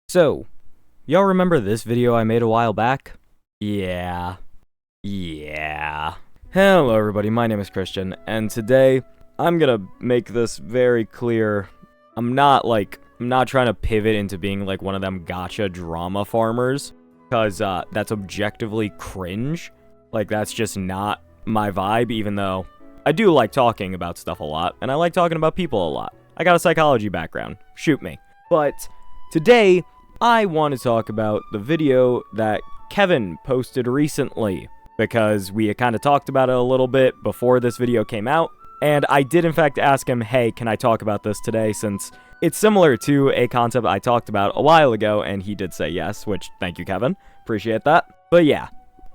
So, y'all remember this video I made a while back? Yeah. Hello everybody, my name is Christian, and today I'm gonna make this very clear. I'm not trying to pivot into being like one of them gotcha drama farmers, because that's objectively cringe. Like, that's just not my vibe, even though I do like talking about stuff a lot, and I like talking about people a lot. I got a psychology background, shoot me. But today, I want to talk about the video that Kevin posted recently, because we had kind of talked about it a little bit before this video came out, and I did in fact ask him, hey, can I talk about this today, since it's similar to a concept I talked about a while ago, and he did say yes, which, thank you, Kevin, appreciate that. But yeah,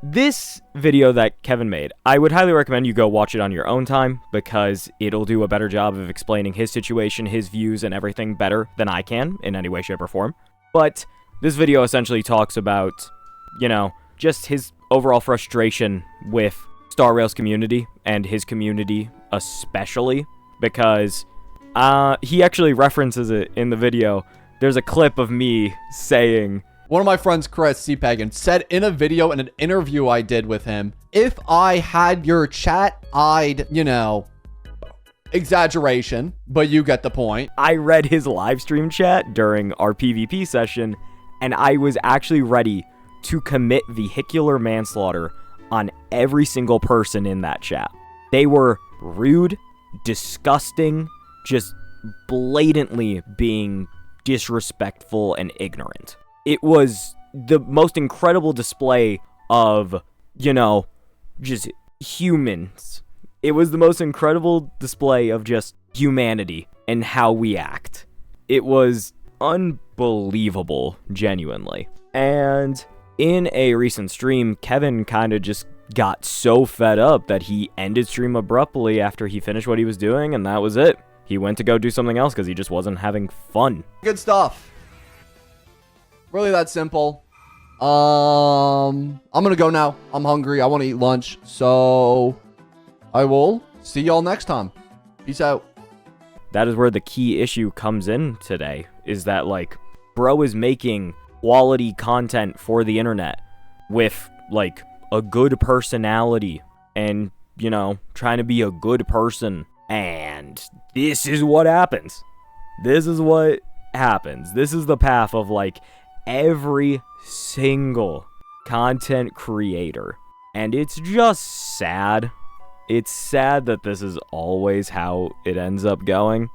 this video that Kevin made, I would highly recommend you go watch it on your own time, because it'll do a better job of explaining his situation, his views, and everything better than I can, in any way, shape, or form. But this video essentially talks about, just his overall frustration with Star Rail's community, and his community especially, because he actually references it in the video. There's a clip of me saying, one of my friends, Chris Pagan, said in a video in an interview I did with him, if I had your chat, I'd, exaggeration, but you get the point. I read his live stream chat during our PvP session, and I was actually ready to commit vehicular manslaughter on every single person in that chat. They were rude, disgusting, just blatantly being disrespectful and ignorant. It was the most incredible display of, just humans. It was the most incredible display of just humanity and how we act. It was unbelievable, genuinely. And in a recent stream, Kevin kind of just got so fed up that he ended stream abruptly after he finished what he was doing, and that was it. He went to go do something else because he just wasn't having fun. Good stuff. Really that simple. I'm gonna go now. I'm hungry. I want to eat lunch. So I will see y'all next time. Peace out. That is where the key issue comes in today, is that, bro is making quality content for the internet with, a good personality and, trying to be a good person. And this is what happens. This is what happens. This is the path of, every single content creator. And it's just sad. It's sad that this is always how it ends up going.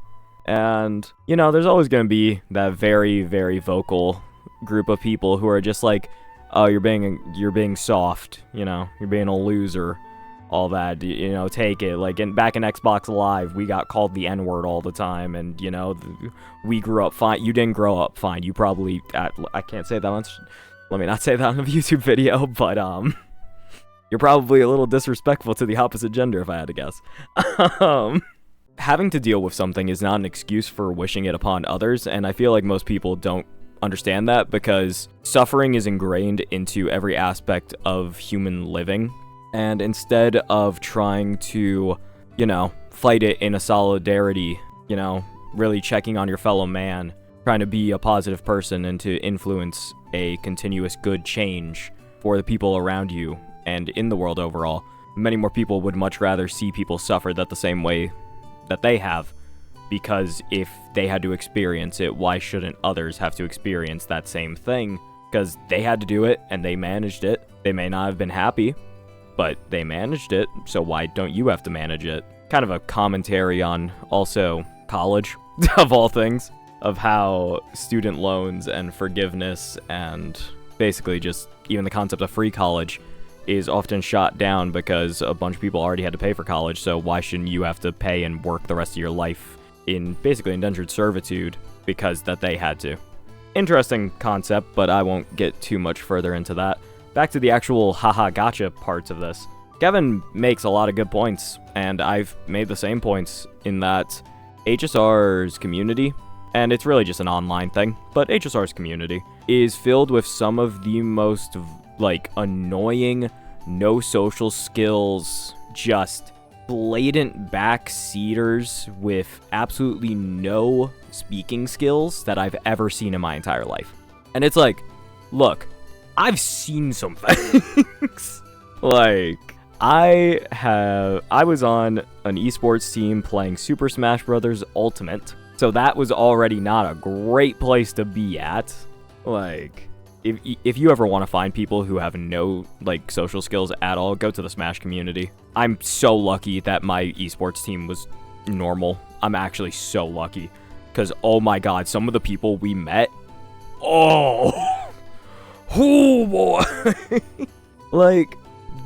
And, there's always going to be that very, very vocal group of people who are just like, oh, you're being soft, you're being a loser, all that, take it. Back in Xbox Live, we got called the N-word all the time, and, we grew up fine. You didn't grow up fine. You probably, I can't say that much. Let me not say that on a YouTube video, but, you're probably a little disrespectful to the opposite gender, if I had to guess. Having to deal with something is not an excuse for wishing it upon others, and I feel like most people don't understand that, because suffering is ingrained into every aspect of human living, and instead of trying to, fight it in a solidarity, really checking on your fellow man, trying to be a positive person and to influence a continuous good change for the people around you and in the world overall, many more people would much rather see people suffer that the same way that they have. Because if they had to experience it, why shouldn't others have to experience that same thing? Because they had to do it, and they managed it. They may not have been happy, but they managed it, so why don't you have to manage it? Kind of a commentary on also college, of all things, of how student loans and forgiveness and basically just even the concept of free college is often shot down because a bunch of people already had to pay for college, so why shouldn't you have to pay and work the rest of your life in basically indentured servitude because that they had to. Interesting concept, but I won't get too much further into that. Back to the actual haha gotcha parts of this. Kevin makes a lot of good points, and I've made the same points in that HSR's community, and it's really just an online thing, but HSR's community is filled with some of the most, annoying, no social skills, just blatant backseaters with absolutely no speaking skills that I've ever seen in my entire life. And it's like, look, I've seen some things. Like, I was on an esports team playing Super Smash Bros. Ultimate. So that was already not a great place to be at. Like, if you ever want to find people who have no, like, social skills at all, go to the Smash community. I'm so lucky that my esports team was normal. I'm actually so lucky. Because, oh my god, some of the people we met, oh boy. Like,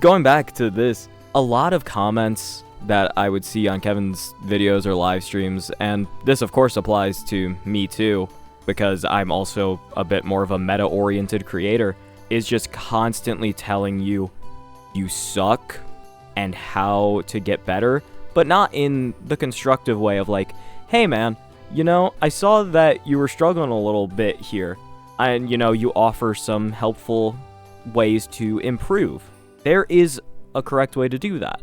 going back to this, a lot of comments that I would see on Kevin's videos or live streams, and this of course applies to me too, because I'm also a bit more of a meta-oriented creator, is just constantly telling you suck and how to get better, but not in the constructive way of like, hey man, you know, I saw that you were struggling a little bit here, and, you know, you offer some helpful ways to improve. There is a correct way to do that.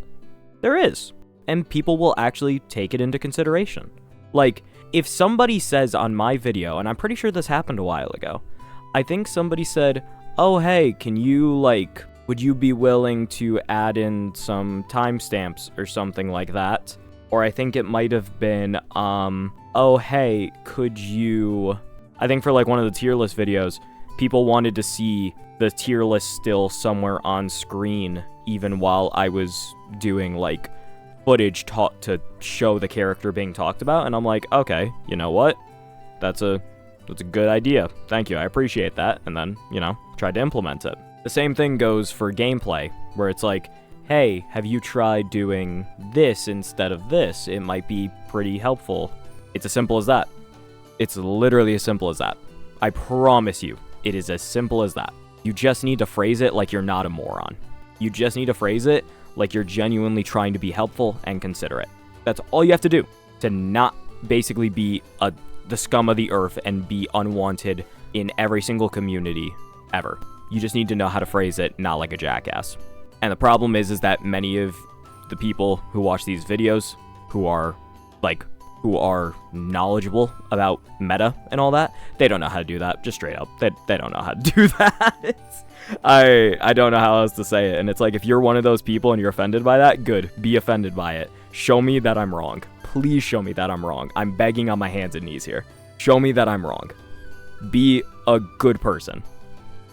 There is. And people will actually take it into consideration. Like, if somebody says on my video, and I'm pretty sure this happened a while ago, I think somebody said, oh, hey, can you, like, would you be willing to add in some timestamps or something like that? Or I think it might have been, oh, hey, could you... I think for, like, one of the tier list videos, people wanted to see the tier list still somewhere on screen, even while I was doing, like, footage to show the character being talked about, and I'm like, okay, you know what? That's a good idea. Thank you, I appreciate that. And then, you know, tried to implement it. The same thing goes for gameplay, where it's like, hey, have you tried doing this instead of this? It might be pretty helpful. It's as simple as that. It's literally as simple as that. I promise you, it is as simple as that. You just need to phrase it like you're not a moron. You just need to phrase it like you're genuinely trying to be helpful and considerate. That's all you have to do to not basically be the scum of the earth and be unwanted in every single community ever. You just need to know how to phrase it, not like a jackass. And the problem is that many of the people who watch these videos who are knowledgeable about meta and all that, they don't know how to do that, just straight up. They don't know how to do that. I don't know how else to say it. And it's like, if you're one of those people and you're offended by that, good, be offended by it. Show me that I'm wrong. Please show me that I'm wrong. I'm begging on my hands and knees here. Show me that I'm wrong. Be a good person.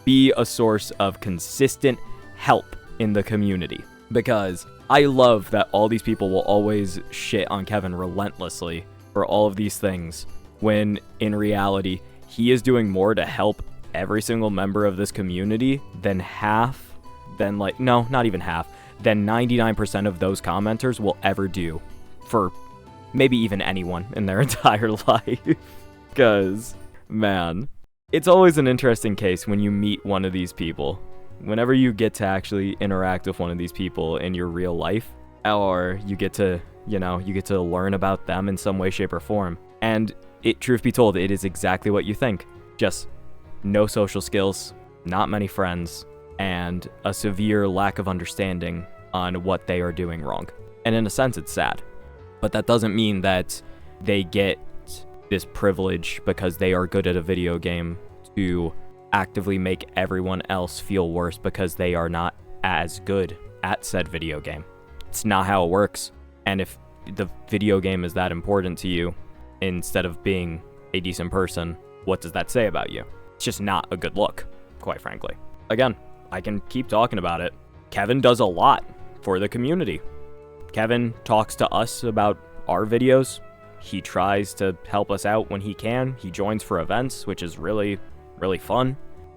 Be a source of consistent help in the community. Because I love that all these people will always shit on Kevin relentlessly for all of these things, when in reality, he is doing more to help every single member of this community than than 99% of those commenters will ever do for maybe even anyone in their entire life. Because, man, it's always an interesting case when you meet one of these people. Whenever you get to actually interact with one of these people in your real life, or you get to learn about them in some way, shape, or form. And truth be told, it is exactly what you think. Just no social skills, not many friends, and a severe lack of understanding on what they are doing wrong. And in a sense, it's sad. But that doesn't mean that they get this privilege because they are good at a video game to actively make everyone else feel worse because they are not as good at said video game. It's not how it works. And if the video game is that important to you, instead of being a decent person, what does that say about you? It's just not a good look, quite frankly. Again, I can keep talking about it. Kevin does a lot for the community. Kevin talks to us about our videos. He tries to help us out when he can. He joins for events, which is really, really fun.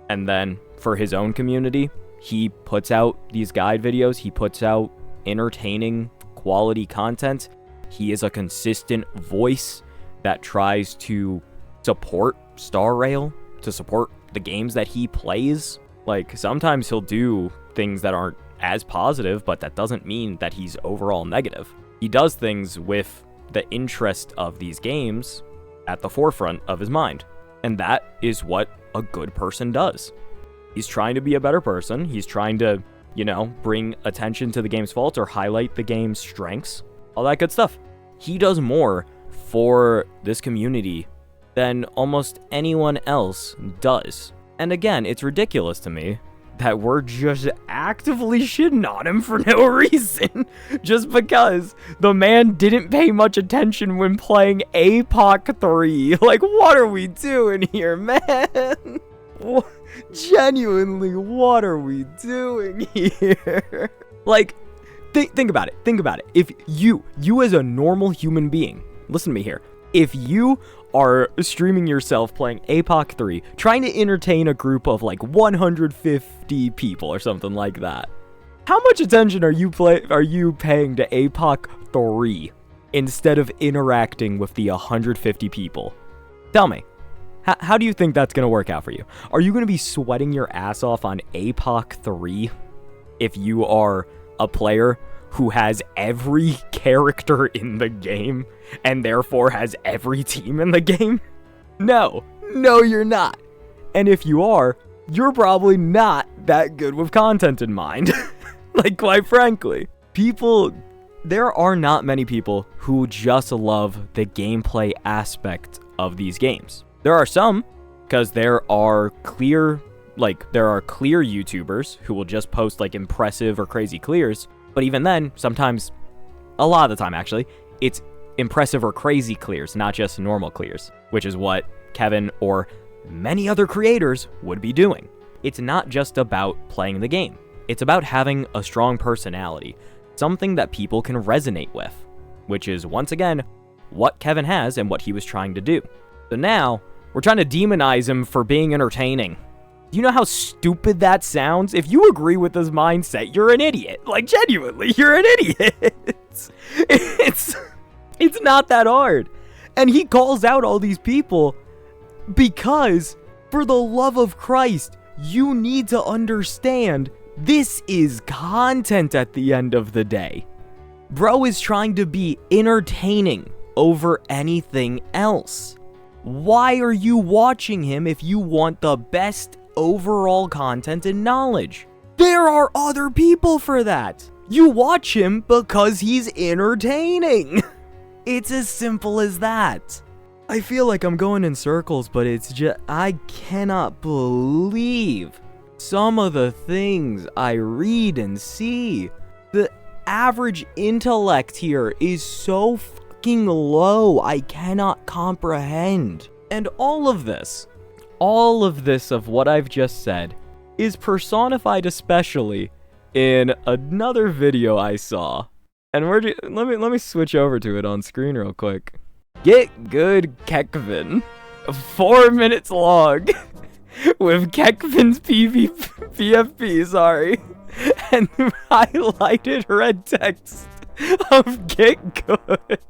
And then for his own community, he puts out these guide videos. He puts out entertaining, quality content. He is a consistent voice that tries to support Star Rail, to support the games that he plays. Like, sometimes he'll do things that aren't as positive, but that doesn't mean that he's overall negative. He does things with the interest of these games at the forefront of his mind. And that is what a good person does. He's trying to be a better person. He's trying to, bring attention to the game's faults or highlight the game's strengths, all that good stuff. He does more for this community than almost anyone else does. And again, it's ridiculous to me that we're just actively shitting on him for no reason, just because the man didn't pay much attention when playing APOC 3. Like, what are we doing here, man? Genuinely, what are we doing here? Like, think about it. Think about it. If you as a normal human being, listen to me here. If you are streaming yourself playing APOC 3, trying to entertain a group of like 150 people or something like that, how much attention are you paying to APOC 3 instead of interacting with the 150 people? Tell me, how do you think that's going to work out for you? Are you going to be sweating your ass off on APOC 3 if you are a player who has every character in the game and therefore has every team in the game? No, you're not. And if you are, you're probably not that good with content in mind. Like, quite frankly, there are not many people who just love the gameplay aspect of these games. There are some, because there are clear YouTubers who will just post like impressive or crazy clears. But even then, sometimes, a lot of the time actually, it's impressive or crazy clears, not just normal clears, which is what Kevin or many other creators would be doing. It's not just about playing the game. It's about having a strong personality, something that people can resonate with, which is, once again, what Kevin has and what he was trying to do. So now, we're trying to demonize him for being entertaining. Do you know how stupid that sounds? If you agree with this mindset, you're an idiot. Like, genuinely, you're an idiot. It's not that hard. And he calls out all these people because, for the love of Christ, you need to understand this is content at the end of the day. Bro is trying to be entertaining over anything else. Why are you watching him if you want the best overall content and knowledge? There are other people for that. You watch him because he's entertaining. It's as simple as that. I feel like I'm going in circles, but it's just, I cannot believe some of the things I read and see. The average intellect here is so fucking low, I cannot comprehend. And all of this of what I've just said is personified especially in another video I saw. And let me switch over to it on screen real quick. Get Good Kekvin, 4 minutes long, with Kekvin's PFP, sorry, and highlighted red text of Get Good.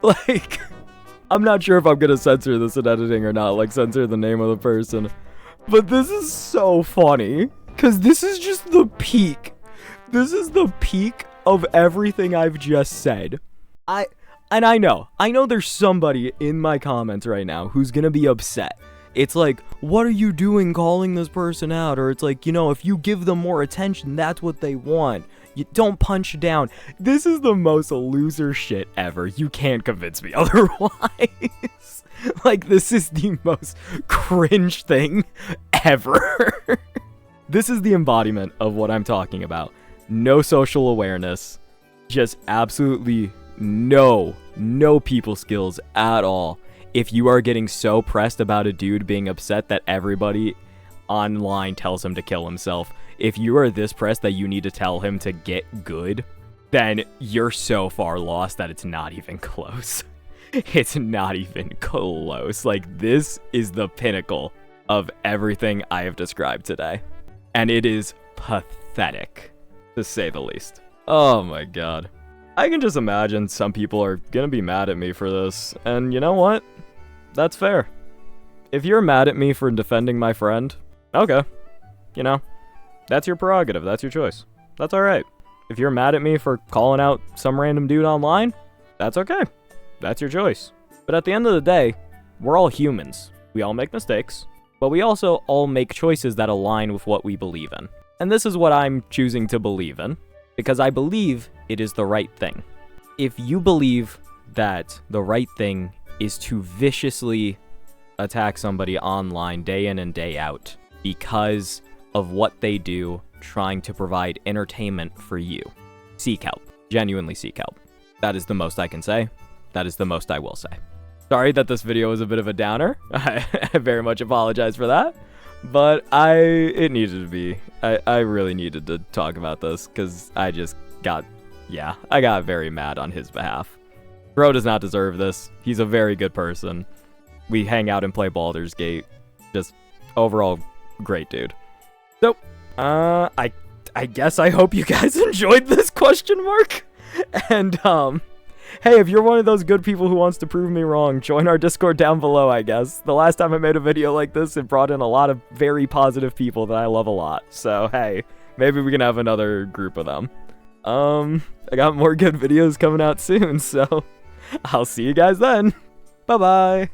like, I'm not sure if I'm gonna censor this in editing or not, like censor the name of the person, but this is so funny, because this is just the peak. This is the peak of everything I've just said. I know there's somebody in my comments right now who's gonna be upset. It's like, what are you doing calling this person out? Or it's like, if you give them more attention, that's what they want. You don't punch down. This is the most loser shit ever. You can't convince me otherwise. Like, this is the most cringe thing ever. This is the embodiment of what I'm talking about. No social awareness. Just absolutely no people skills at all. If you are getting so pressed about a dude being upset that everybody online tells him to kill himself, if you are this pressed that you need to tell him to get good, then you're so far lost that it's not even close. It's not even close. Like, this is the pinnacle of everything I have described today. And it is pathetic, to say the least. Oh my god. I can just imagine some people are gonna be mad at me for this. And you know what? That's fair. If you're mad at me for defending my friend, okay. That's your prerogative. That's your choice. That's alright. If you're mad at me for calling out some random dude online, that's okay. That's your choice. But at the end of the day, we're all humans. We all make mistakes, but we also all make choices that align with what we believe in. And this is what I'm choosing to believe in, because I believe it is the right thing. If you believe that the right thing is to viciously attack somebody online day in and day out because of what they do trying to provide entertainment for you. Seek help. Genuinely seek help. That is the most I can say. That is the most I will say. Sorry that this video was a bit of a downer. I very much apologize for that. But it needed to be. I really needed to talk about this because I got very mad on his behalf. Bro does not deserve this. He's a very good person. We hang out and play Baldur's Gate. Just overall great dude. So, I guess I hope you guys enjoyed this question mark. And hey, if you're one of those good people who wants to prove me wrong, join our Discord down below, I guess. The last time I made a video like this, it brought in a lot of very positive people that I love a lot. So, hey, maybe we can have another group of them. I got more good videos coming out soon, so I'll see you guys then. Bye-bye.